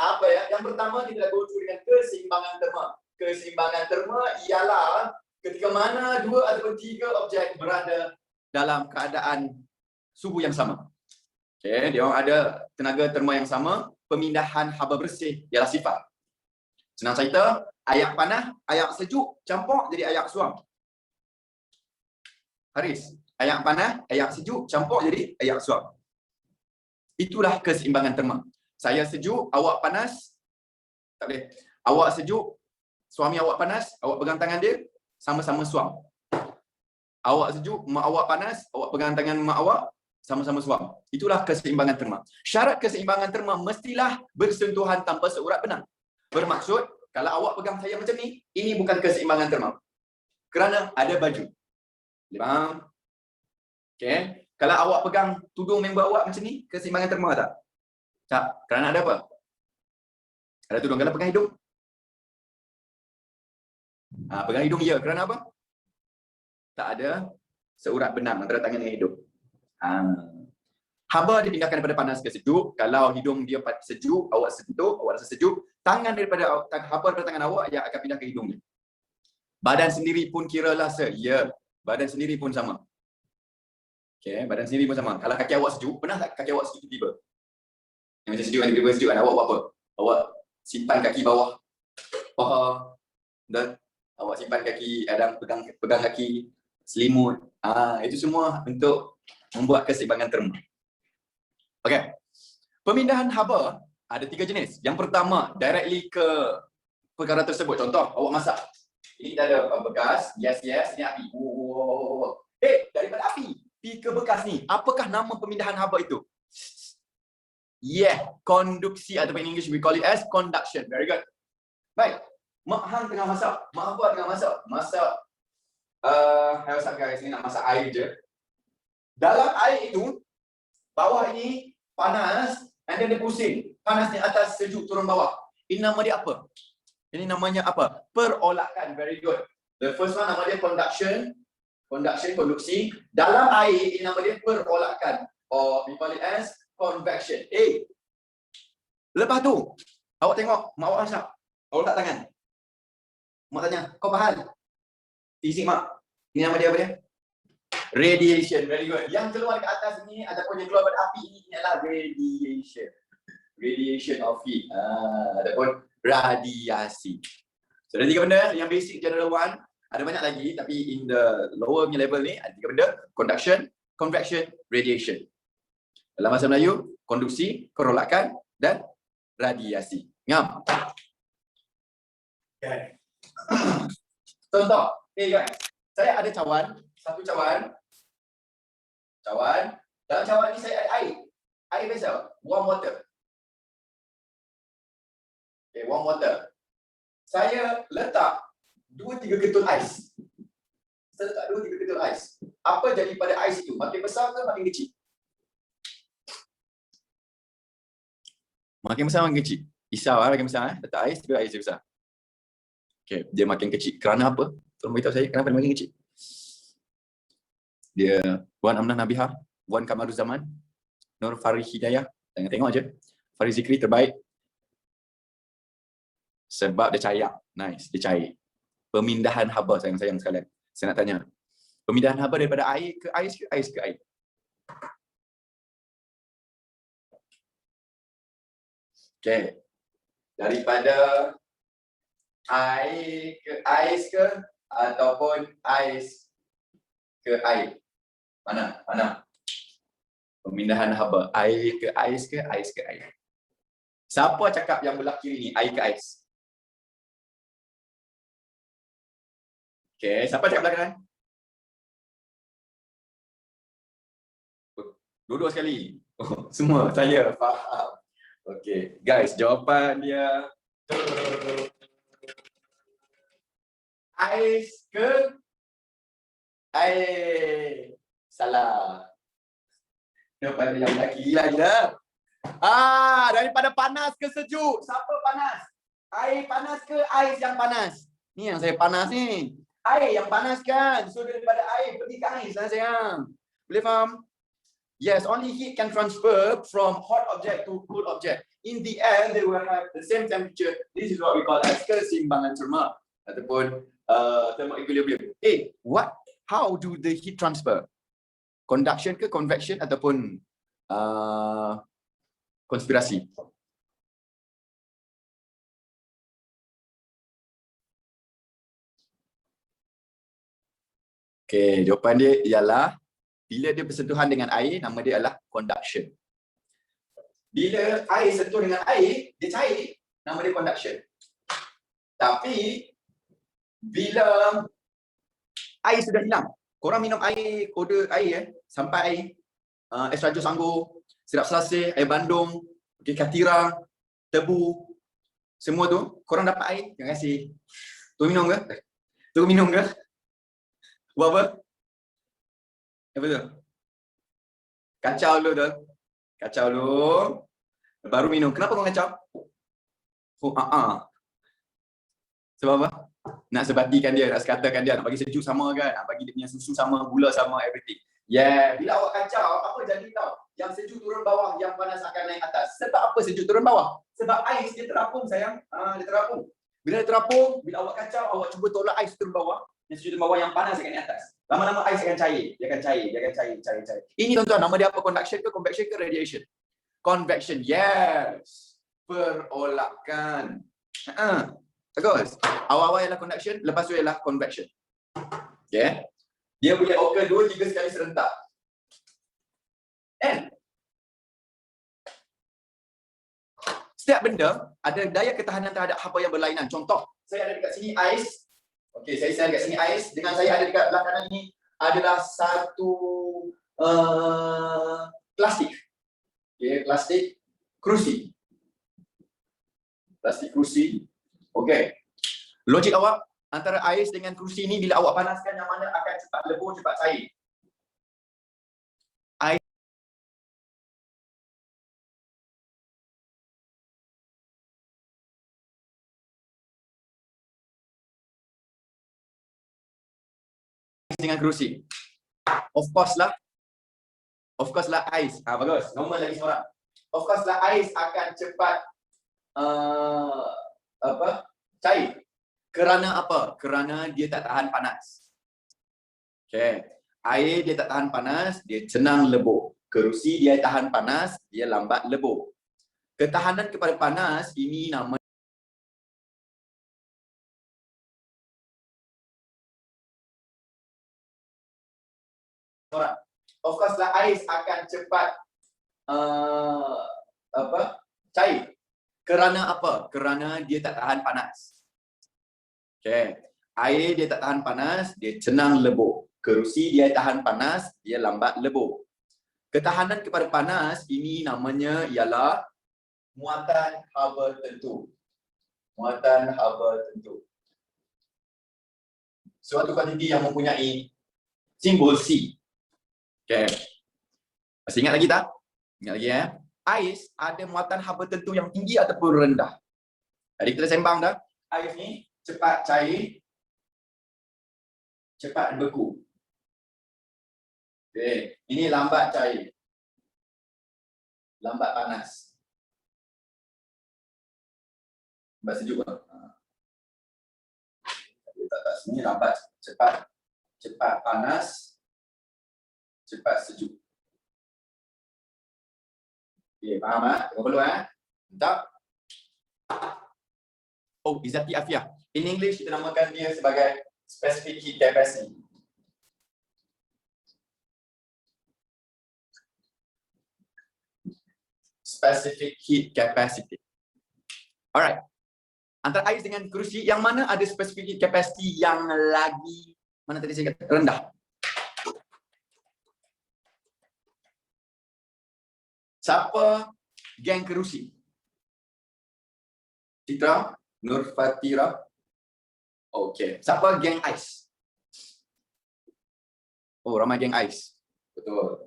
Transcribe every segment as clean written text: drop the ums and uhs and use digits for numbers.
apa ya? Yang pertama kita go through dengan keseimbangan terma. Keseimbangan terma ialah ketika mana dua ataupun tiga objek berada dalam keadaan suhu yang sama. Okey, dia orang ada tenaga terma yang sama, pemindahan haba bersih ialah sifat. Senang cerita, air panas, air sejuk campur jadi air suam. Haris, air panas, air sejuk campur jadi air suam. Itulah keseimbangan terma. Saya sejuk, awak panas. Tak boleh. Awak sejuk, suami awak panas, awak pegang tangan dia, sama-sama suam. Awak sejuk, mak awak panas, awak pegang tangan mak awak, sama-sama suam. Itulah keseimbangan terma. Syarat keseimbangan terma mestilah bersentuhan tanpa seurat benang. Bermaksud, kalau awak pegang saya macam ni, ini bukan keseimbangan terma. Kerana ada baju. Faham? Okey. Kalau awak pegang tudung member awak macam ni, keseimbangan terma tak? Tak. Kerana ada apa? Ada tudung. Kalau pegang hidung? Pegang hidung ya. Kerana apa? Tak ada seurat benang antara tangan dengan hidung. Haba dipindahkan daripada panas ke sejuk. Kalau hidung dia sejuk, awak sentuh, awak rasa sejuk. Tangan daripada haba daripada tangan awak yang akan pindah ke hidungnya. Badan sendiri pun kiralah ya. Badan sendiri pun sama. Okey, badan sendiri pun sama. Kalau kaki awak sejuk, pernah tak kaki awak sejuk tiba-tiba? Yang macam sejuk, tiba-tiba sejuk kan? Awak buat apa? Awak simpan kaki bawah paha dan awak simpan kaki, kadang pegang kaki selimut. Itu semua untuk membuat keseimbangan terma. Okey. Pemindahan haba ada 3 jenis. Yang pertama, directly ke perkara tersebut. Contoh, awak masak. Ini kita ada bekas, yes, ini api. Daripada api pergi ke bekas ni. Apakah nama pemindahan haba itu? Konduksi ataupun in English we call it as conduction. Very good. Baik. Mak Hang tengah masak. Mak Abah tengah masak. What's up guys? Ni nak masak air je. Dalam air itu, bawah ini panas, and then dia pusing. Panas ni atas, sejuk turun bawah. Ini nama dia apa? Ini namanya apa? Perolakan. Very good. The first one nama dia conduction. Konduksi. Dalam air, ini nama dia perolakan. Or we call it as convection. Lepas tu, awak tengok, mak awak masak. Awak letak tangan. Mak tanya, kau faham? Fizik mak. Ini nama dia apa dia? Radiation. Very good. Yang keluar ke atas ni ataupun yang keluar pada api ini adalah radiation. Radiation of heat. Ataupun radiasi. So ada 3 benda yang basic general one. Ada banyak lagi tapi in the lower level ni ada 3 benda. Conduction, convection, radiation. Dalam bahasa Melayu, konduksi, perolakan dan radiasi. Ngam. Okay. Contoh, guys. Saya ada satu cawan. Dalam cawan ni saya ada air. Air biasa, warm water. Warm water. Saya letak 2-3 ketul ais. Apa jadi pada ais itu? Makin besar ke makin kecil? Makin besar makin kecil. Risau makin besar. Letak ais, tiba ais dia besar. Okey, dia makin kecil. Kerana apa? Tolong beritahu saya kenapa dia makin kecil. Dia Puan Amnah Nabihah, Puan Kamaruzaman, Nur Farid Hidayah. Tengok je. Farid Zikri terbaik. Sebab dia cair. Nice, dia cair. Pemindahan haba sayang-sayang sekalian. Saya nak tanya. Pemindahan haba daripada air ke ais ke ais ke air? Okey. Daripada air ke ais ke ataupun ais ke air? Mana? Pemindahan haba. Air ke ais ke ais ke air? Siapa cakap yang belah kiri ni air ke ais? Okey, siapa cakap belah kanan? Dua-dua sekali. Semua saya faham. Okey, guys, jawapan dia ais ke air. Salah. Jawapan yang lagi lagi dah. Daripada panas ke sejuk? Siapa panas? Air panas ke ais yang panas? Ni yang saya panas ni. Air yang panas kan. So daripada air pergi ke ais lah sayang. Boleh faham? Yes, only heat can transfer from hot object to cool object. In the end, they will have the same temperature. This is what we call as keseimbangan terma ataupun thermal equilibrium. How do the heat transfer? Conduction ke convection ataupun konspirasi? Okey, jawapan dia ialah bila dia bersentuhan dengan air, nama dia adalah conduction. Bila air sentuh dengan air, dia cair, nama dia conduction. Tapi bila air sudah hilang, korang minum air, koda air sampai extra jus anggur, sirap selasih, air bandung, okay, katira, tebu, semua tu, korang dapat air, terima kasih. Tu minum ke? Tu minum ke? Buat apa? Apa tu? Kacau dulu tu. Kacau dulu. Baru minum. Kenapa kau kacau? Sebab apa? Nak sebatikan dia, nak sekatakan dia, nak bagi sejuk sama kan, nak bagi dia punya susu sama, gula sama, everything. Yeah, bila awak kacau, apa jadi tau? Yang sejuk turun bawah, yang panas akan naik atas. Sebab apa sejuk turun bawah? Sebab ais dia terapung sayang. Dia terapung. Bila dia terapung, bila awak kacau, awak cuba tolak ais turun bawah, yang sejuk turun bawah, yang panas akan naik atas. Lama-lama ais akan cair. Dia akan cair. Ini tuan-tuan, nama dia apa? Conduction ke, convection ke, radiation? Convection, yes. Perolakan. Bagus. Awal-awal ialah conduction, lepas tu ialah convection. Okay. Dia boleh occur 2-3 sekali serentak. And setiap benda ada daya ketahanan terhadap apa yang berlainan. Contoh, saya ada dekat sini ais. Okey, saya ada dekat sini ais. Dengan saya ada dekat belah kanan ini adalah satu plastik. Okey, plastik kerusi. Plastik kerusi. Okey. Logik awak antara ais dengan kerusi ni bila awak panaskan yang mana akan cepat lebur, cepat cair? Ais dengan kerusi. Of course lah ais. Bagus. Normal lagi seorang. Of course lah ais akan cepat cair. Kerana apa? Kerana dia tak tahan panas. Okay. Air dia tak tahan panas, dia senang lebur. Kerusi dia tahan panas, dia lambat lebur. Ketahanan kepada panas ini nama orang. Of course lah ais akan cepat cair. Kerana apa? Kerana dia tak tahan panas. Okay. Air dia tak tahan panas, dia senang lebur. Kerusi dia tahan panas, dia lambat lebur. Ketahanan kepada panas ini namanya ialah muatan haba tentu. Muatan haba tentu. Suatu kuantiti yang mempunyai simbol C. Okay. Masih ingat lagi tak? Ingat lagi ya. Ais ada muatan haba tentu yang tinggi ataupun rendah. Tadi kita sembang dah. Ais ni cepat cair, cepat beku. Okay. Ini lambat cair, lambat panas. Lambat sejuk kan? Letak sini lambat, cepat panas, cepat sejuk. Okay, faham tak? Tengok perlu Entah. Oh, Izzati Afiah. In English, kita namakan dia sebagai specific heat capacity. Specific heat capacity. Alright. Antara ais dengan kerusi, yang mana ada specific heat capacity yang lagi, mana tadi saya kata, rendah? Siapa geng kerusi? Citra? Nur Fatira? Okey. Siapa geng ais? Oh, ramai geng ais. Betul.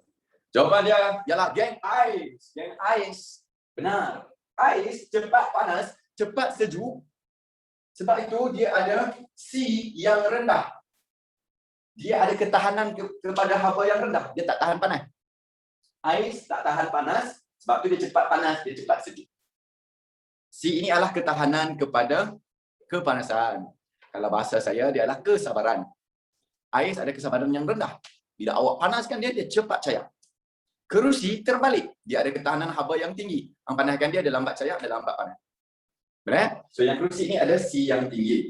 Jawapan dia ialah geng ais. Geng ais. Benar. Ais cepat panas, cepat sejuk. Sebab itu dia ada C yang rendah. Dia ada ketahanan kepada haba yang rendah. Dia tak tahan panas. Ais tak tahan panas, sebab tu dia cepat panas, dia cepat sejuk. C ini adalah ketahanan kepada kepanasan. Kalau bahasa saya, dia adalah kesabaran. Ais ada kesabaran yang rendah. Bila awak panaskan dia, dia cepat cair. Kerusi terbalik. Dia ada ketahanan haba yang tinggi. Yang panaskan dia, dia lambat cair, dia lambat panas. Benar? So yang kerusi ini ada C yang tinggi.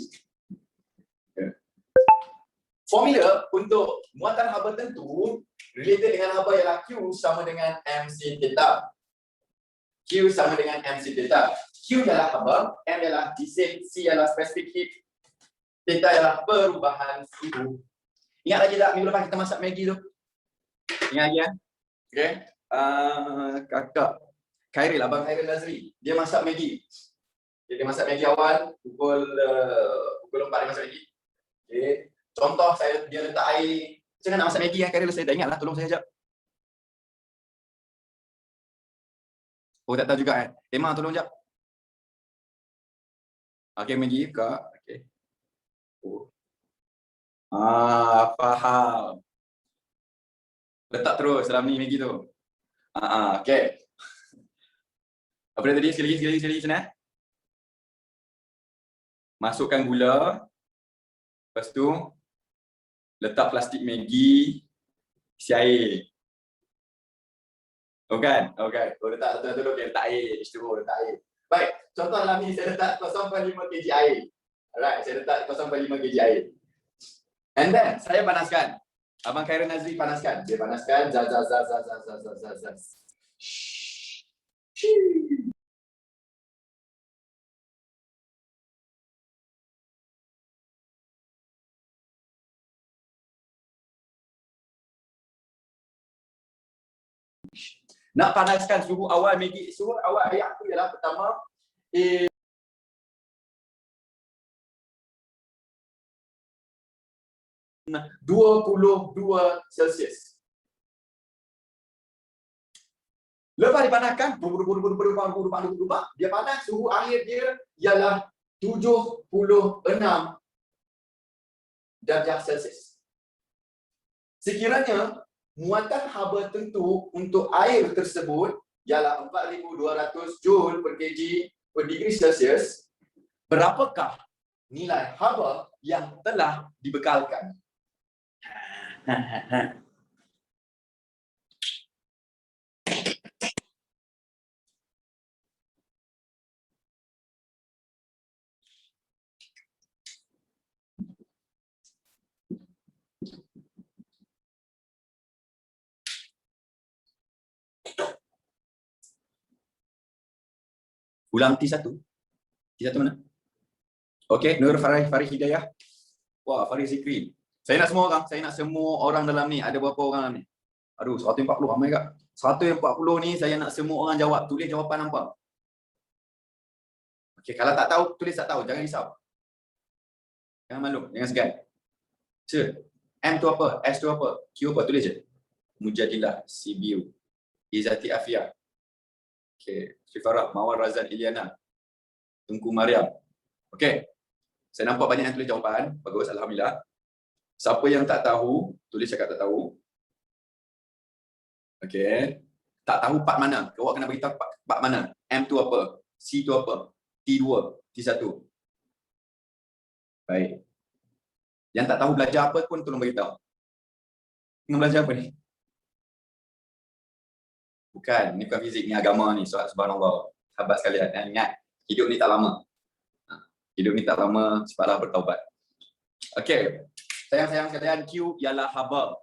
Formula untuk muatan haba tentu related dengan haba ialah Q sama dengan MC theta. Q sama dengan MC theta. Q ialah haba, M ialah bising, C ialah specific heat, theta ialah perubahan suhu. Ingat lagi tak minggu lepas kita masak Maggi tu? Ingat lagi kan? Okay. Kakak Khairil, abang Khairil Nazri, dia masak Maggi. Dia masak Maggi awal pukul 4 dia masak Maggi. Okay. Contoh dia letak air. Macam mana nak masak Maggi Khairil? Saya tak ingat lah, tolong saya sekejap. Oh, tak tahu juga kan? Emma, tolong sekejap. Okay, Maggi buka. Okay. Oh. Faham. Letak terus dalam ni Maggi tu. Okay. Apa dia tadi? Sekali lagi sana. Masukkan gula. Lepas tu letak plastik Maggi, isi air. Oh kan? Oh kan? Oh letak dulu dia letak air, H2O letak air. Baik, contoh dalam ni saya letak 0.5 kg air. Alright, saya letak 0.5 kg air. And then saya panaskan. Abang Khairil Nazri panaskan. Dia panaskan zaz. Nak panaskan suhu awal Maggi, suhu awal air aku ialah pertama 22 Celsius. Lepas dipanaskan, berubah, dia panas, suhu air dia ialah 76 darjah Celsius. Sekiranya muatan haba tentu untuk air tersebut ialah 4200 Joule per kg per degree Celsius, berapakah nilai haba yang telah dibekalkan? Ulang T1. T1 mana? Okey, Nur Farid Hidayah. Wah, Farid Zikri. Saya nak semua orang dalam ni. Ada berapa orang dalam ni? Aduh, 140. Ramai kak. 140 ni saya nak semua orang jawab. Tulis jawapan apa? Okey, kalau tak tahu, tulis tak tahu. Jangan risau. Jangan malu, jangan segan. M tu apa? S tu apa? Q apa? Tulis je. Mujadilah, CBU. Izati Afia. Okey, Syifarah, Mawar Razan Iliana. Tungku Mariam. Okey. Saya nampak banyak yang tulis jawapan. Bagus, alhamdulillah. Siapa yang tak tahu, tulis cakap tak tahu. Okey. Tak tahu part mana? Awak kena beritahu part mana? M tu apa? C tu apa? T2, T1. Baik. Yang tak tahu belajar apa pun tolong beritahu. Tengah belajar apa ni? Bukan, ni bukan fizik, ni agama ni. Subhanallah. Sahabat sekalian, ingat, hidup ni tak lama. Hidup ni tak lama, cepatlah bertaubat. Okey. Sayang-sayang sekalian, Q ialah haba.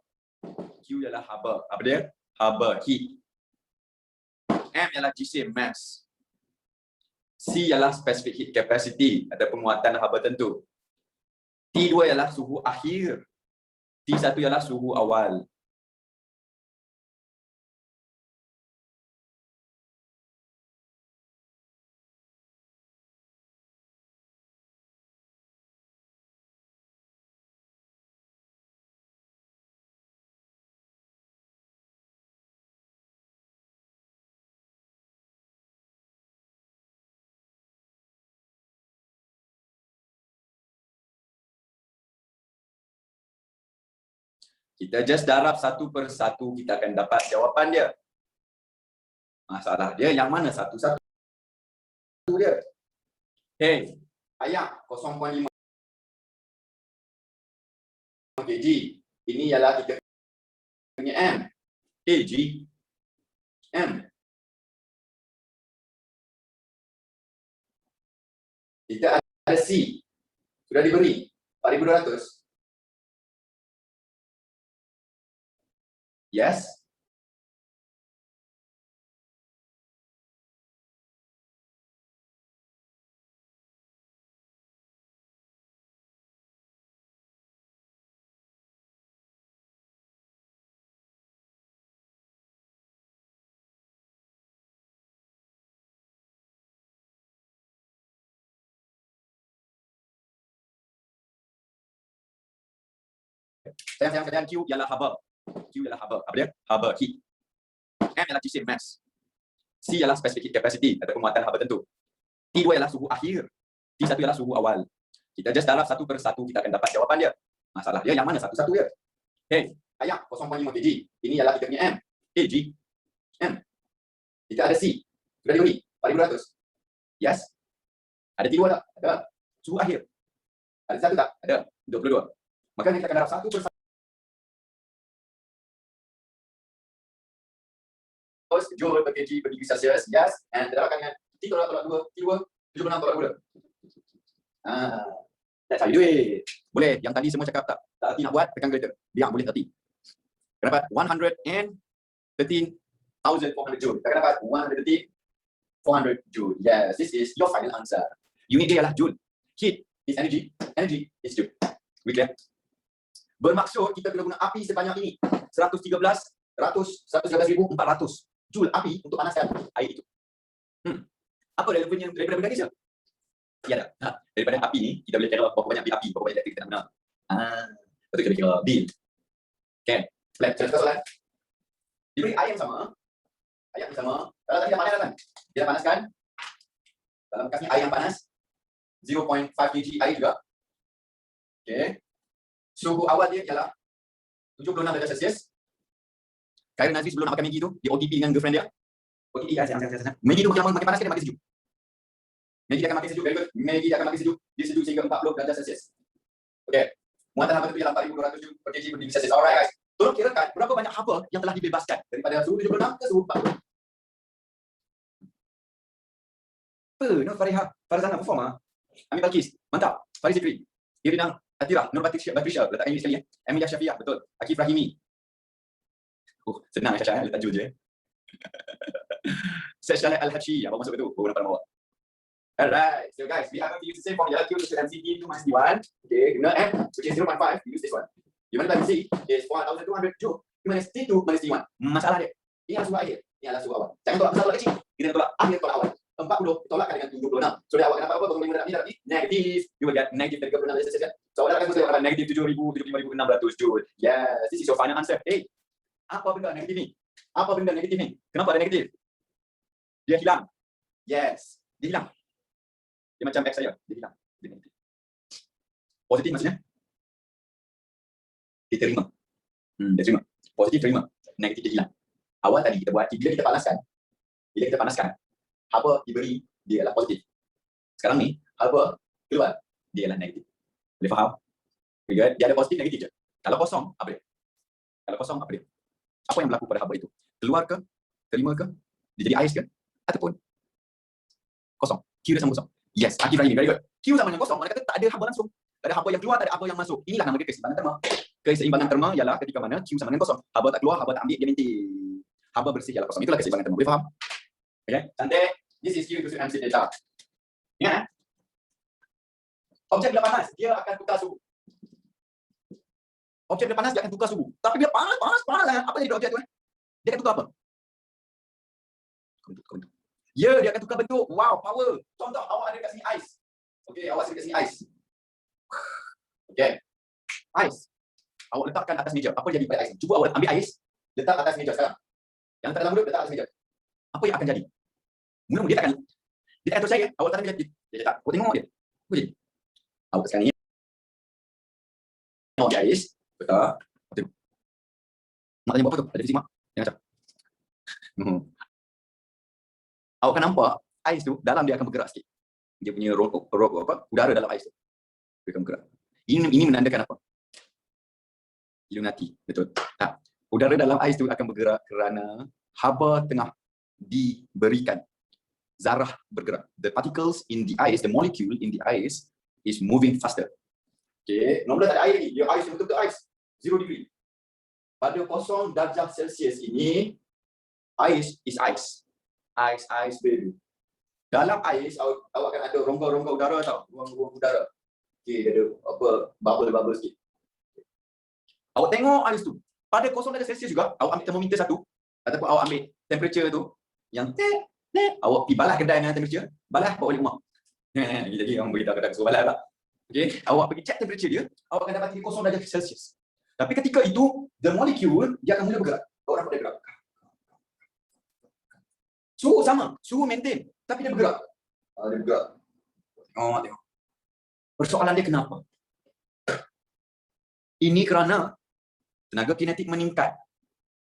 Q ialah haba. Apa dia? Haba, heat. M ialah jisim, mass. C ialah specific heat capacity, ada penguatan haba tentu. T2 ialah suhu akhir. T1 ialah suhu awal. Kita just darab satu per satu, kita akan dapat jawapan dia. Masalah dia yang mana satu-satu dia. Hey, ayam 0.5 kg. Ini ialah kita punya M. kg. M. Kita ada C. Sudah diberi 4,200. Yes. Sayang sekalian, Q ialah haba. Q ialah haba. Apa dia? Haba heat. M ialah Gibbs mass. C ialah specific heat capacity atau muatan haba tentu. T2 ialah suhu akhir. T1 ialah suhu awal. Kita just darab satu per satu, kita akan dapat jawapan dia. Masalah dia yang mana satu-satu dia. Hey, ayam 0.5 kg. Ini ialah kita punya M. kg. M. Kita ada C. Sudah diberi 4,200. Yes. Ada T2 tak? Ada. Suhu akhir. Ada satu tak? Ada. 22. Maka kita akan darab satu per satu. Joule per kg per degree Celsius. Yes. And kita dapatkan dengan T tolak 2. T2 76 tolak 2. That's how you do it. Boleh. Yang tadi semua cakap tak erti nak buat, tekan greater. Biar boleh erti. Kita dapat 113,400 joule. Kita dapat 113,400 joule. Yes, this is your final answer. Unit dia ialah joule. Heat is energy. Energy is joule. We clear? Bermaksud kita kena guna api sebanyak ini. 113,400 joule api untuk panaskan air itu. Apa relevannya daripada benda ni, sir? Ya, daripada api ni kita boleh kira berapa banyak api, berapa banyak elektrik kita nak guna. Betul, kita kira bill. Okay, flat soalan. Diberi air yang sama. Air yang sama. Kalau tadi dah panas kan? Dia dah panaskan. Dalam bekas ni air yang panas 0.5 kg air juga. Okay. Suhu awal dia ialah 76 darjah Celsius. Khairul Nazri sebelum nak makan Maggi tu, dia OTP dengan girlfriend dia. OTP kan, Maggi tu makin lama makin panas ke dia makin sejuk? Maggi dia akan makin sejuk, very good. Maggi dia akan makin sejuk. Dia sejuk sehingga 40 darjah Celsius. Okay. Muatan haba itu ialah 4,200 joule per kg per degree Celsius. Alright guys. Tolong kirakan berapa banyak haba yang telah dibebaskan daripada suhu 76 ke suhu 40. No, Farizana perform ah. Amin Balkis, mantap. Faris Zikri, Irinang Atirah, Nur Batrisha, letak ini sekali ya. Emilia Syafiah, betul. Akif Rahimi. Senang Syah, letak jul je. Syah Al-Hachi, apa masuk itu? Baru nampak bawah. Alright, so guys, we have a few to say from the Q to MCD 2 minus D1. Okay, guna M, which is 0.5, we use this one. Divided by C is 4,200 joule. Minus T2 minus D1. Masalah dia. Ini adalah suhu akhir. Ini adalah suhu awal. Jangan tolak besar tolak kecil. Kita tolak akhir tolak awal. 40 tolakkan dengan 76. So dia awak kenapa apa? Kalau ini dapat negatif. You will get negative 36 darjah Celsius. So awak akan dapat negatif 75,600 joule. Yes, this is your final answer. Hey, apa benda negatif ni? Apa benda negatif ni? Kenapa ada negatif? Dia hilang. Yes, dia hilang. Dia macam X saya, dia hilang. Dia negatif. Positif maksudnya? Diterima. Dia terima. Positif terima. Negatif dia hilang. Awal tadi kita buat, bila kita panaskan, haba diberi, dia adalah positif. Sekarang ni, haba keluar, dia adalah negatif. Boleh faham? Dia ada positif, negatif je. Kalau kosong, apa dia? Kalau kosong, apa dia? Apa yang berlaku pada haba itu? Keluar ke? Terima ke? Dia jadi ais ke? Ataupun kosong? Q dia sama kosong. Yes, Akif Rahimi, very good. Q sama dengan kosong, mana kata tak ada haba langsung. Tak ada haba yang keluar, tak ada haba yang masuk. Inilah nama dia keseimbangan terma. Keseimbangan terma ialah ketika mana Q sama dengan kosong. Haba tak keluar, haba tak ambil, dia maintain. Haba bersih ialah kosong. Itulah keseimbangan terma. Boleh faham? Okay, cantik. This is Q to MC data. Ingat, objek bila panas, dia akan tukar suhu. Objek bila panas, dia akan tukar suhu. Tapi dia panas sangat. Apa jadi objek tu? Dia akan tukar apa? Bentuk. Ya, dia akan tukar bentuk. Wow, power. Contoh, awak ada kat sini ais. Okey, awak ada kat sini ais. Okey. Ais. Awak letakkan atas meja. Apa jadi pada ais? Cuba awak ambil ais, letak atas meja sekarang. Yang tak dalam mulut, letak atas meja. Apa yang akan jadi? Mula-mula dia takkan terus saya. Awak letakkan meja. Dia tak. Awak tengok dia. Apa jadi? Awak sekarang ni. Tengok ais. Betul. Betul. Mak tanya buat apa tu? Ada visi mak? Jangan macam. awak akan nampak ais tu dalam dia akan bergerak sikit. Dia punya udara dalam ais tu dia akan bergerak. Ini menandakan apa? Illuminati, betul. Udara dalam ais tu akan bergerak kerana haba tengah diberikan zarah bergerak. The particles in the ice, the molecule in the ice is moving faster. Okay, nombor tak ada air ni, dia ais betul-betul ais. 0 degree. Pada 0 darjah Celsius ini, ais is ice. Ice, baby. Dalam ais, awak akan ada rongga-rongga udara tau, ruang-ruang udara. Okay, dia ada apa, bubble-bubble sikit. Awak tengok ais tu, pada 0 darjah Celsius juga, awak ambil termometer satu, ataupun awak ambil temperature tu, yang awak pergi balas kedai dengan temperature, balas bawa balik rumah. Jadi orang beritahu kedai suruh balas tak? Okay, awak pergi check temperature dia, awak akan dapati 0 darjah Celsius. Tapi ketika itu, the molecule, dia akan mula bergerak. Awak nampak dia bergerak. Suhu sama, suhu maintain, tapi dia bergerak. Dia bergerak. Tengok. Persoalan dia kenapa? Ini kerana tenaga kinetik meningkat.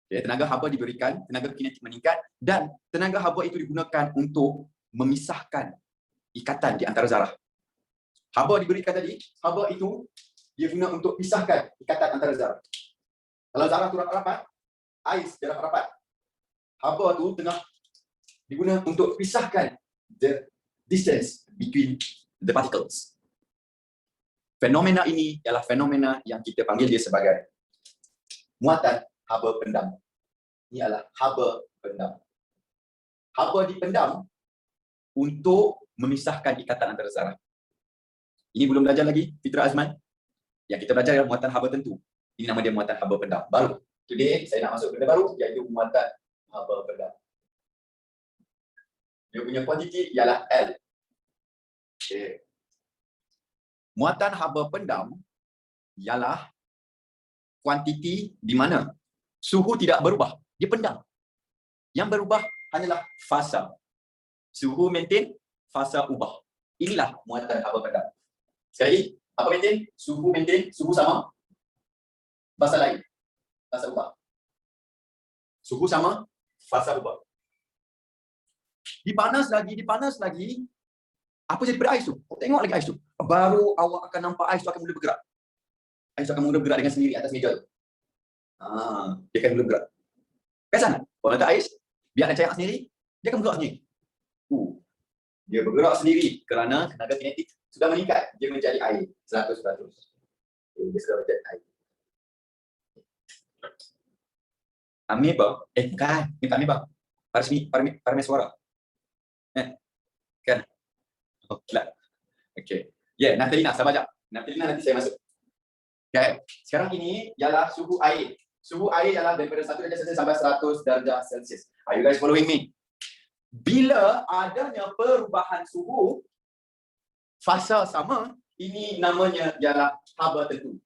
Okay, tenaga haba diberikan, tenaga kinetik meningkat dan tenaga haba itu digunakan untuk memisahkan ikatan di antara zarah. Haba diberikan tadi, haba itu dia guna untuk pisahkan ikatan antara zarah. Kalau zarah tu rapat-rapat, ais dia rapat-rapat. Haba tu tengah diguna untuk pisahkan the distance between the particles. Fenomena ini ialah fenomena yang kita panggil dia sebagai muatan haba pendam. Ini adalah haba pendam. Haba dipendam untuk memisahkan ikatan antara zarah. Ini belum belajar lagi Fitra Azman. Yang kita belajar ialah muatan haba tentu. Ini nama dia muatan haba pendam. Baru. Today saya nak masuk benda baru iaitu muatan haba pendam. Dia punya kuantiti ialah L. Okay. Muatan haba pendam ialah kuantiti di mana suhu tidak berubah, dia pendam. Yang berubah hanyalah fasa. Suhu maintain, fasa ubah. Inilah muatan haba pendam. Sekali, apa maintain? Suhu sama, fasa lain, fasa ubah. Suhu sama, fasa ubah. Dipanas lagi, apa jadi pada ais tu? Tengok lagi ais tu. Baru awak akan nampak ais tu akan mula bergerak. Ais tu akan mula bergerak dengan sendiri atas meja tu. Dia akan mula bergerak. Perasan? Kalau letak ais, biar dia cair sendiri, dia akan bergerak sendiri. Dia bergerak sendiri kerana tenaga kinetik sudah meningkat. Dia menjadi air 100%. Dia sudah menjadi air. Ameba, bukan. Ini tak ameba. Parameswara. Kan? Okey. Naftalina, sabar jap. Naftalina nanti saya masuk. Okay. Sekarang ini ialah suhu air. Suhu air ialah daripada 1 darjah Celsius sampai 100 darjah Celsius. Are you guys following me? Bila adanya perubahan suhu, fasa sama, ini namanya ialah haba tentu.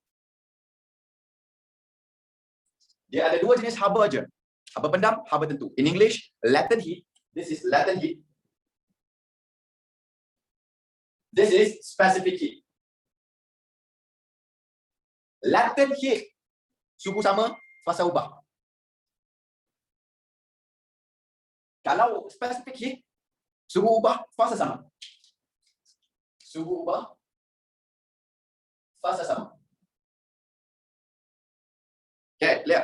Dia ada 2 jenis haba je. Haba pendam, haba tentu. In English, latent heat. This is latent heat. This is specific heat. Latent heat, suhu sama, fasa ubah. Kalau specific heat, suhu ubah, fasa sama. Suhu ubah, fasa sama. Okay, clear?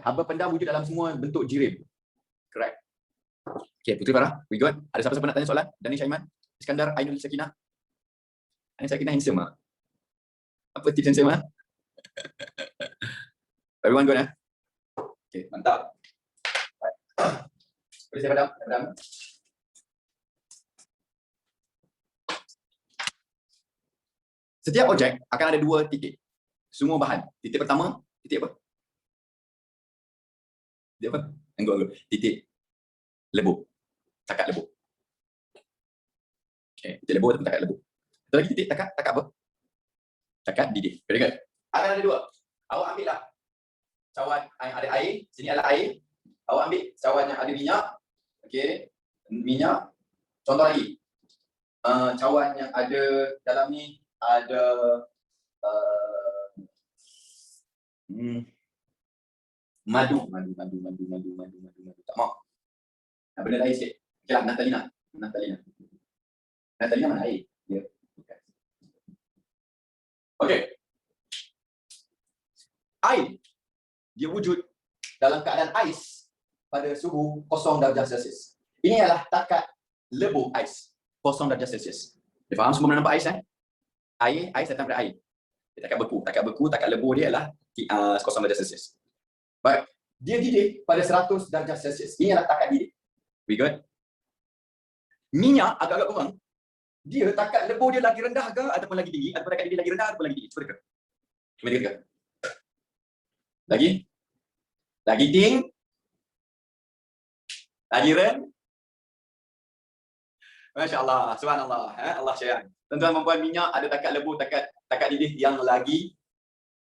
Haba pendam wujud dalam semua bentuk jirim. Correct. Okay, Putri Farah, we good? Ada siapa-siapa nak tanya soalan? Danish Aiman, Iskandar, Ainul Sakinah. Ainul Sakinah handsome ah. Apa tips handsome ah? Everyone good Okay, mantap. Boleh saya padam? Setiap objek akan ada 2 titik. Semua bahan. Titik pertama, titik apa? Titik apa? Angguk. Titik lebur. Takat lebur. Okay, titik lebur ataupun takat lebur. Satu lagi titik takat apa? Takat didih. Very good. Akan ada 2. Awak ambil lah cawan yang ada air, sini ada air. Awak ambil cawan yang ada minyak. Okey, minyak. Contoh lagi. Cawan yang ada dalam ni ada Madu. Tak mau. Benda lain sikit. Okeylah, Natalina. Natalina mana air? Dia. Okey. Air dia wujud dalam keadaan ais pada suhu 0 darjah Celsius. Ini adalah takat lebur ais 0 darjah Celsius. Dia faham semua nampak ais ais datang dari air. Dia takat beku, takat lebur dia adalah 0 darjah Celsius. Baik, dia didih pada 100 darjah Celsius. Ini adalah takat didih. We good? Minyak agak-agak kurang. Dia takat lebur dia lagi rendah ke ataupun lagi tinggi, ataupun takat didih lagi rendah ataupun lagi tinggi. Cuba teka. Cuba teka. Lagi tinggi. Lagi rendah. Masya Allah, subhanallah. Allah sayang. Tuan-tuan dan puan, minyak ada takat lebur, takat didih yang lagi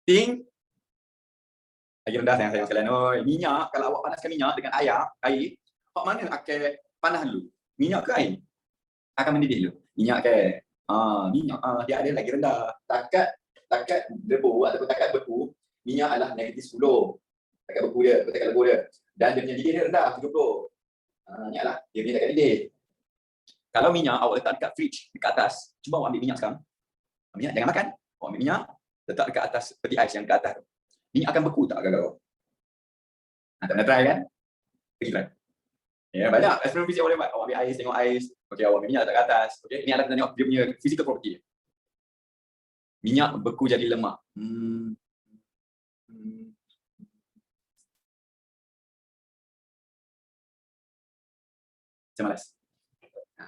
tinggi. Lagi rendah sayang sekalian. Oh, minyak, kalau awak panaskan minyak dengan air, awak mana akan panas dulu? Minyak ke air? Akan mendidih dulu. Minyak ke? Minyak dia ada lagi rendah. Takat lebur ataupun takat beku, minyak adalah -10. Takat beku dia, takat lebur dia. Dan dia punya didih dia rendah 70. Ni adalah dia punya takat didih. Kalau minyak awak letak dekat fridge dekat atas, cuba awak ambil minyak sekarang. Minyak jangan makan. Awak ambil minyak, letak dekat atas peti ais yang dekat atas tu. Minyak akan beku tak agak-agak? Tak pernah try kan? Pergi try. Ya, banyak eksperimen fisik boleh buat. Awak ambil ais, tengok ais. Okey, awak ambil minyak letak kat atas. Okey, ini adalah kita tengok dia punya physical property dia. Minyak beku jadi lemak. Saya malas.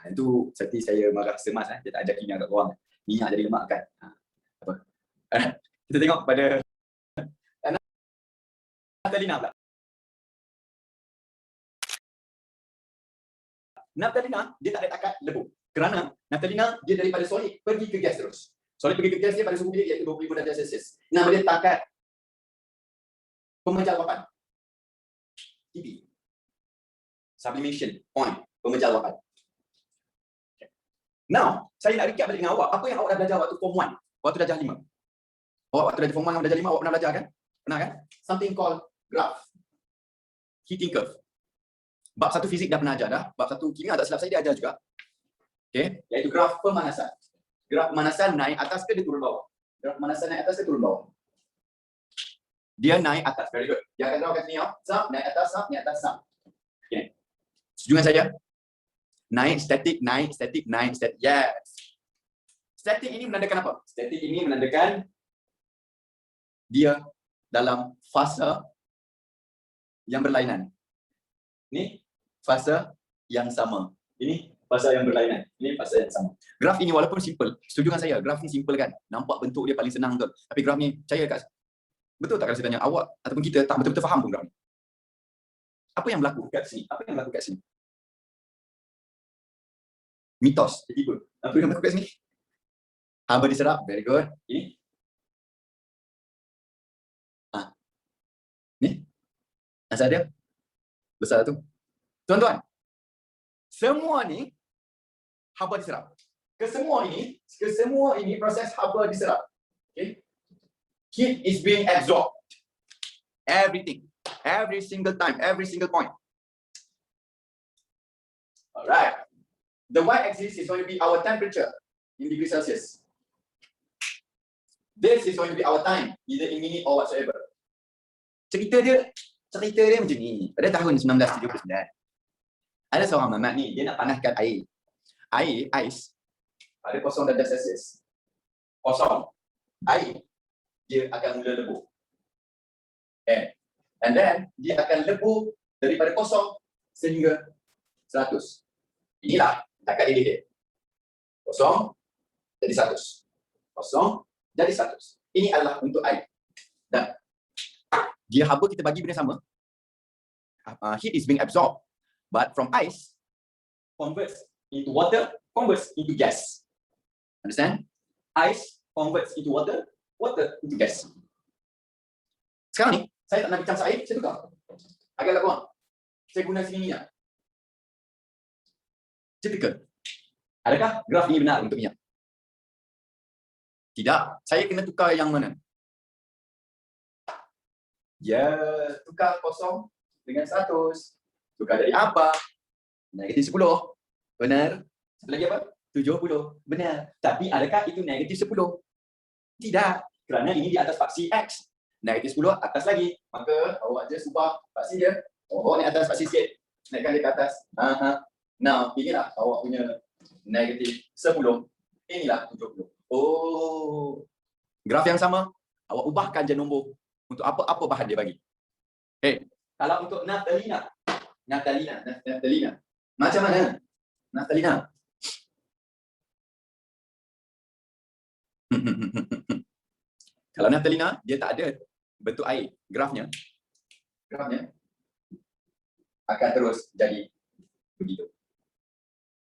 Itu seperti saya marah semas. Dia tak ajak minyak kat korang. Minyak jadi lemak kan? Apa? Kita tengok pada Natalina pula. Natalina dia tak ada takat lebur. Kerana Natalina dia daripada solid pergi ke gas terus. Solid pergi ke gas dia pada suhu bilik iaitu 25 darjah Celsius. Nama dia takat pemecah alkohol. TB. Sublimation point, pemecah alkohol. Now, saya nak recap balik dengan awak. Apa yang awak dah belajar waktu form 1, waktu darjah 5? Awak waktu darjah form 1 dan darjah 5 awak pernah belajar kan? Pernah kan? Something called graph. Heating curve. Bab 1 fizik dah pernah ajar dah. Bab 1 kimia tak silap saya dia ajar juga. Okey, iaitu graf pemanasan. Graf pemanasan naik atas ke dia turun bawah? Graf pemanasan naik atas ke turun bawah? Dia naik atas. Very good. Dia akan draw kat sini ya. Sap, naik atas, sap, naik atas, sap. Okey. Setuju dengan saya? Naik, statik, naik, statik, naik, statik. Yes. Statik ini menandakan apa? Statik ini menandakan dia dalam fasa yang berlainan. Ini fasa yang sama. Ini fasa yang berlainan. Ini fasa yang sama. Graf ini walaupun simple, setuju dengan saya, graf ni simple kan? Nampak bentuk dia paling senang betul. Tapi graf ni, saya kat betul tak kalau saya tanya awak ataupun kita tak betul-betul faham pun graf ni? Apa yang berlaku kat sini? Apa yang berlaku kat sini? Mitos, tiba. Apa yang berlaku kat sini? Haba diserap, very good. Ini. Ni. Asal dia? Besar tu. Tuan-tuan, semua ni haba diserap. Kesemua ini proses haba diserap. Okay? Heat is being absorbed. Everything. Every single time, every single point. Alright. The y-axis is going to be our temperature in degrees Celsius. This is going to be our time, either in minute or whatsoever. Cerita dia macam ni. Pada tahun 1979, ada seorang mamat ni, dia nak panaskan air. Ais, pada 0 darjah Celsius. Kosong. Air, dia akan mula lebur. Okay. And then, dia akan lebur daripada 0 sehingga 100. Inilah takat didih dia. 0 jadi 100. 0 jadi 100. Ini adalah untuk air. Dan dia haba kita bagi benda sama. Heat is being absorbed. But from ice, converts into water, converts into gas. Understand? Ice converts into water, water into gas. Sekarang ni, saya tak nak bincang air, saya tukar. Agak kurang. Saya guna sini minyak. Typical. Adakah graf ini benar untuk minyak? Tidak. Saya kena tukar yang mana? Dia tukar kosong dengan 100. Tukar dari apa? Negatif 10. Benar. Satu lagi apa? 70. Benar. Tapi adakah itu negatif 10? Tidak. Kerana ini di atas faksi X. Negatif 10 atas lagi. Maka awak je ubah faksi dia. Awak naik atas faksi sikit. Naikkan dia ke atas. Nah, inilah awak punya negatif 10. Inilah 70. Oh. Graf yang sama. Awak ubahkan je nombor. Untuk apa bahan dia bagi. Kalau untuk Natalina. Macam mana? Natalina. Kalau Natalina, dia tak ada bentuk air. Grafnya akan terus jadi begitu.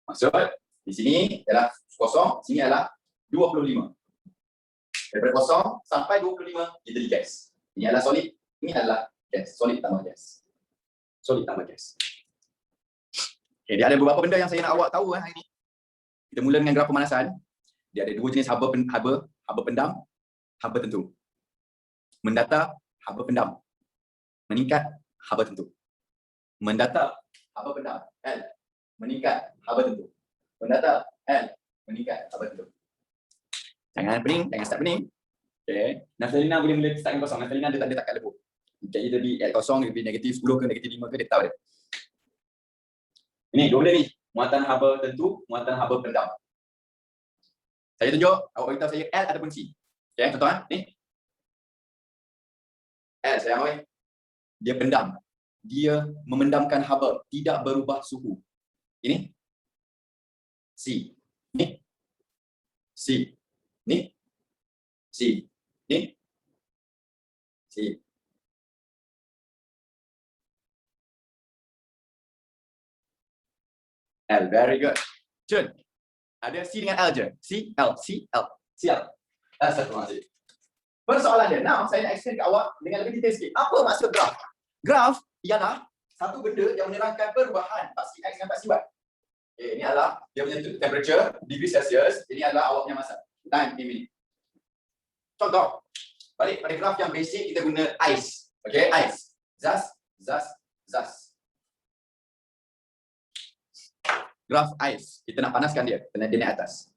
Maksud, di sini adalah kosong, sini adalah 25. Daripada kosong sampai 25, dia jadi gas. Ini adalah solid, ini adalah gas. Solid tambah gas. Okay, dia ada beberapa benda yang saya nak awak tahu hari ini. Kita mula dengan graf pemanasan. Dia ada dua jenis haba pendam, haba tentu. Mendata, haba pendam. Meningkat, haba tentu. Mendata, haba pendam, L. Meningkat, haba tentu. Mendata, L. Meningkat, haba tentu. Jangan pening, jangan start pening. Okay. Natalina boleh mula start dengan kosong. Natalina dia tak kat lebu. Jadi dia di kosong, dia negatif 10 ke negatif 5 ke, dia tahu dia. Ini dua benda ni. Muatan haba tentu, muatan haba pendam. Saya tunjuk, awak beritahu saya L ataupun C. Okay, contoh ni. L saya ambil. Dia pendam. Dia memendamkan haba, tidak berubah suhu. Ini C. Ni C. Ni C. Ni C. L, very good. Jun, ada C dengan L je. C, L, C, L, C, L. Satu masih. Persoalan dia, now saya nak explain ke awak dengan lebih detail sikit. Apa maksud graf? Graf ialah satu benda yang menerangkan perubahan faksi X dengan faksi Y. Okay, ini adalah dia punya temperature, degree Celsius. Ini adalah awak punya masa. Time in minute. Contoh, balik pada graf yang basic, kita guna ice. Okay, ice. Zas. Graf ice. Kita nak panaskan dia. Kena dia naik atas.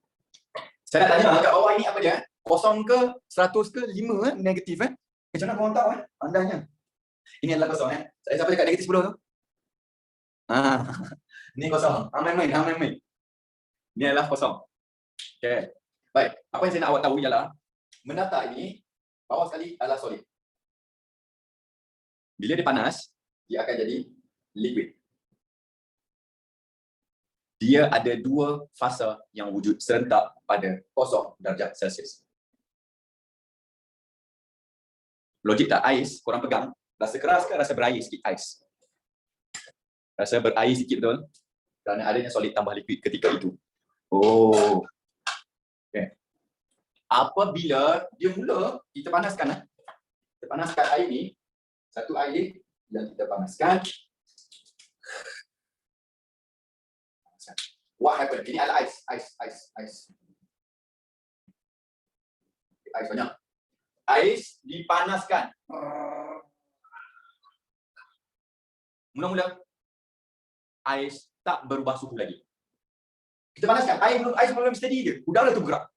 Saya nak tanya kat bawah ini apa dia? Kosong ke, 100 ke, 5 negatif Macam mana korang tahu andanya? Ini adalah kosong Saya siapa dekat negatif 10 tu? Ini kosong. Main-main. Ini adalah kosong. Okay. Baik. Apa yang saya nak awak tahu ialah mendata ini bawah sekali adalah solid. Bila dia panas, dia akan jadi liquid. Dia ada dua fasa yang wujud serentak pada 0 darjah Celsius. Logik tak? Ais, korang pegang. Rasa keras ke rasa berair sikit ais? Rasa berair sikit betul? Kerana adanya solid tambah liquid ketika itu. Oh. Okay. Apabila dia mula, kita panaskan. Kita panaskan air ni. Satu air yang kita panaskan. What happened? Ini adalah ais. Ais banyak. Ais dipanaskan. Mula-mula ais tak berubah suhu lagi. Kita panaskan, ais belum steady dia. Udara tu bergerak.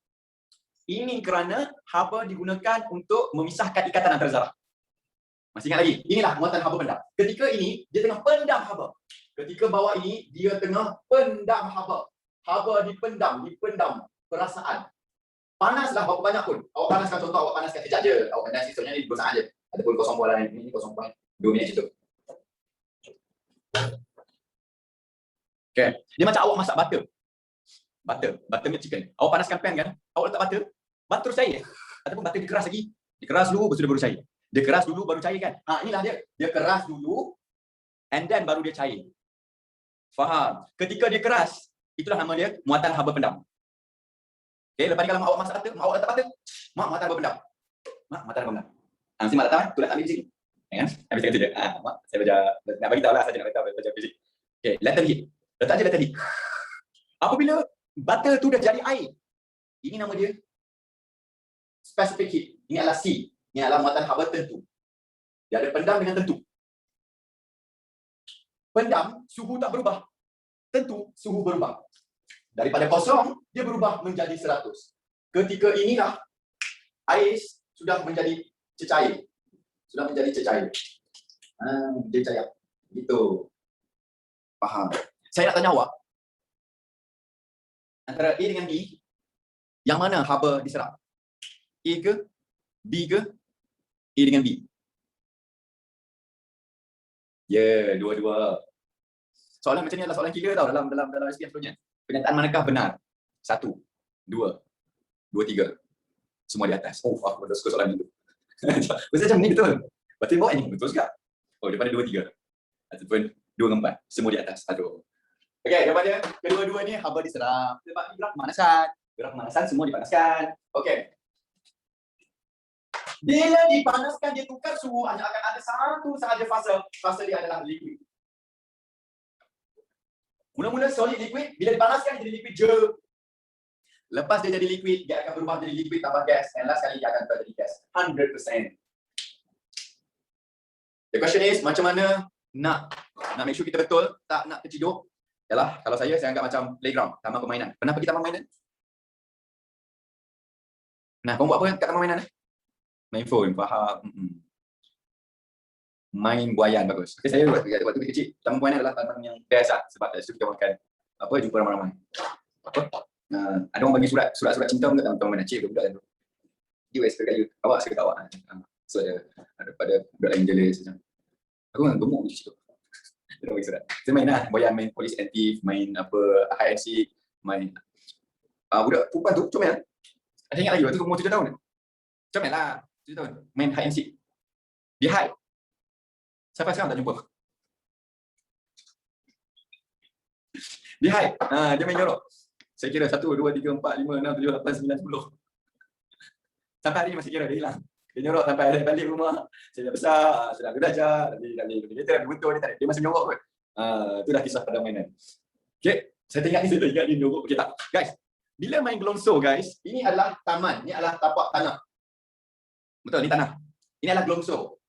Ini kerana haba digunakan untuk memisahkan ikatan antara zarah. Masih ingat lagi? Inilah muatan haba pendam. Ketika ini dia tengah pendam haba. Ketika bawah ini dia tengah pendam haba. Haba dipendam perasaan. Panaslah berapa banyak pun. Awak panaskan, contoh awak panaskan kejap je. Awak pandai sistemnya ni 2 saat je. Ataupun 0.2 ini 0.2 minit situ. Okay. Dia macam awak masak butter. Butter milk chicken. Awak panaskan pan kan? Awak letak butter terus cair. Ataupun butter dikeras lagi. Dikeras dulu baru cair. Dia keras dulu baru cair kan? Inilah dia. Dia keras dulu and then baru dia cair. Faham? Ketika dia keras, itulah nama dia muatan haba pendam. Okay, lepas ni kalau awak masak butter, awak letak butter. Mak muatan haba pendam. Mak muatan haba pendam. Mesti mak letak, tu letak ambil di sini. Ya kan? Habis kata dia. Mak, saya nak bagi tahu lah saja nak bagi tahu fisik. Okay, letak heat. Letak heat. Apabila butter tu dah jadi air, ini nama dia specific heat. Ini adalah C. Ini adalah muatan haba tentu. Dia ada pendam dengan tentu. Pendam, suhu tak berubah. Tentu, suhu berubah. Daripada kosong, dia berubah menjadi 100. Ketika inilah, air sudah menjadi cecair. Sudah menjadi cecair. Dia cair. Gitu. Faham? Saya nak tanya awak. Antara A dengan B, yang mana haba diserap? A ke? B ke? A dengan B? Ya, dua-dua. Soalan macam ni adalah soalan kira tau dalam SPM sebelumnya. Pernyataan manakah benar? 1, 2, 3. Semua di atas. Oh, aku dah suka soalan itu. Maksudnya macam ni betul. Betul bawah ni betul juga. Oh, daripada 2, 3. Ataupun 2 dengan 4. Semua di atas. Aduh. Okey, daripada kedua-dua ni haba diserap. Sebab gerak pemanasan. Gerak pemanasan semua dipanaskan. Okey. Bila dipanaskan, dia tukar suhu, hanya akan ada satu sahaja fasa. Fasa dia adalah liquid. Mula-mula solid liquid, bila dipanaskan dia jadi liquid je. Lepas dia jadi liquid, dia akan berubah jadi liquid tambah gas. Dan last kali dia akan berubah jadi gas. 100%. The question is, macam mana nak make sure kita betul, tak nak terciduk? Yalah, kalau saya anggap macam playground, taman permainan. Pernah pergi taman permainan? Nah, kau buat apa kat taman permainan? Main phone, faham. Main buayan, bagus. Okay, saya waktu kecil, taman permainan adalah taman yang best lah. Sebab dari situ kita makan jumpa ramai-ramai. Ada orang bagi surat cinta untuk taman permainan. Cik, budak tu. Dia suka kat you. Awak suka kat awak. So ada pada budak lain jealous macam. Aku memang gemuk macam tu. Dia bagi surat. Saya main lah, buayan, main polis aktif, main hide and seek, main budak perempuan tu comel. Saya ingat lagi waktu tu umur 7 tahun. Comel lah. 7 tahun. Main hide and seek. Dia hide. Sampai sekarang tak jumpa. Dia hide. Dia main jorok. Saya kira 1, 2, 3, 4, 5, 6, 7, 8, 9, 10. Sampai hari ni masih kira dia hilang. Dia nyorok sampai ada balik rumah. Saya dah besar, saya dah belajar, dia tak betul, dia masih nyorok kot. Itu dah kisah pada mainan. Okay, saya tengok ni, saya ingat dia nyorok. Okay tak? Guys, bila main gelongso guys, ini adalah taman, ini adalah tapak tanah. Betul, ni tanah. Ini adalah gelongso.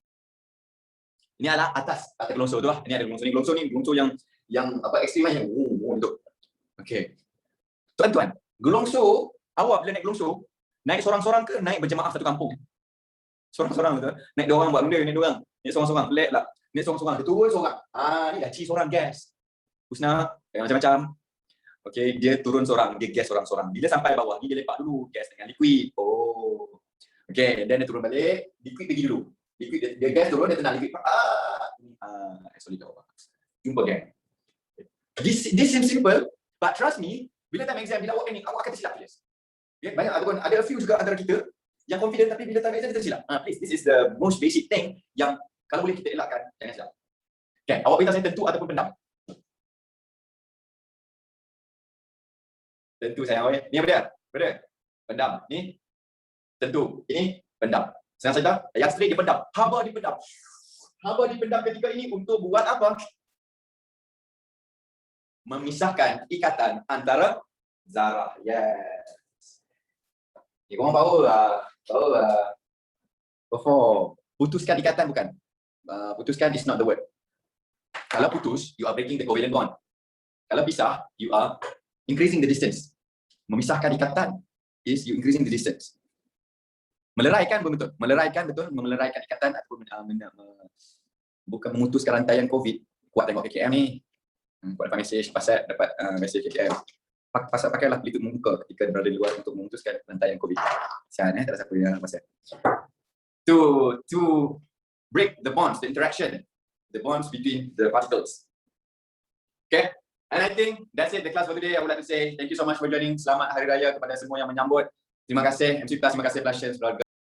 Ini adalah atas gelongso tu lah. Ini ada gelongso ni. Gelongso yang ekstrim yang untuk. Okay. Tuan-tuan, gelongso, awak bila naik gelongso, naik seorang-seorang ke naik berjemaah satu kampung? Seorang-seorang betul. Naik dua orang buat benda, naik dua orang. Naik seorang-seorang, pelik lah. Naik seorang-seorang, dia turun seorang. Ni gaji seorang gas. Husna, macam-macam. Okay, dia turun seorang, dia gas seorang-seorang. Bila sampai bawah ni, dia lepak dulu gas dengan liquid. Oh. Okay, dan dia turun balik, liquid pergi dulu. Liquid, dia gas turun, dia tenang liquid. Sorry kat bawah. Jumpa gang. This seems simple, but trust me, bila time exam, bila awak akan tersilap. Okay, banyak ataupun ada a few juga antara kita yang confident tapi bila time exam kita tersilap. Please, this is the most basic thing yang kalau boleh kita elakkan, jangan silap. Okay, awak beritahu saya tentu ataupun pendam. Tentu sayang awak. Ni apa dia? Pendam. Ni tentu. Ini pendam. Senang saja. Yang straight dia pendam. Haba dipendam. Haba dipendam ketika ini untuk buat apa? Memisahkan ikatan antara zarah. Yes. Ni korang power lah. Perform. Putuskan ikatan bukan. Putuskan is not the word. Kalau putus, you are breaking the covalent bond. Kalau pisah, you are increasing the distance. Memisahkan ikatan is you increasing the distance. Meleraikan betul. Meleraikan ikatan ataupun bukan memutuskan rantaian COVID. Kuat tengok KKM ni. Kuat dapat mesej, pasal dapat mesej KKM. Pasal pakailah pelitup muka ketika berada di luar untuk memutuskan rantaian COVID. Sian tak ada siapa yang pasal. To break the bonds, the interaction, the bonds between the particles. Okay? And I think that's it, the class for today. I would like to say thank you so much for joining. Selamat Hari Raya kepada semua yang menyambut. Terima kasih MC Plus, terima kasih Flashes,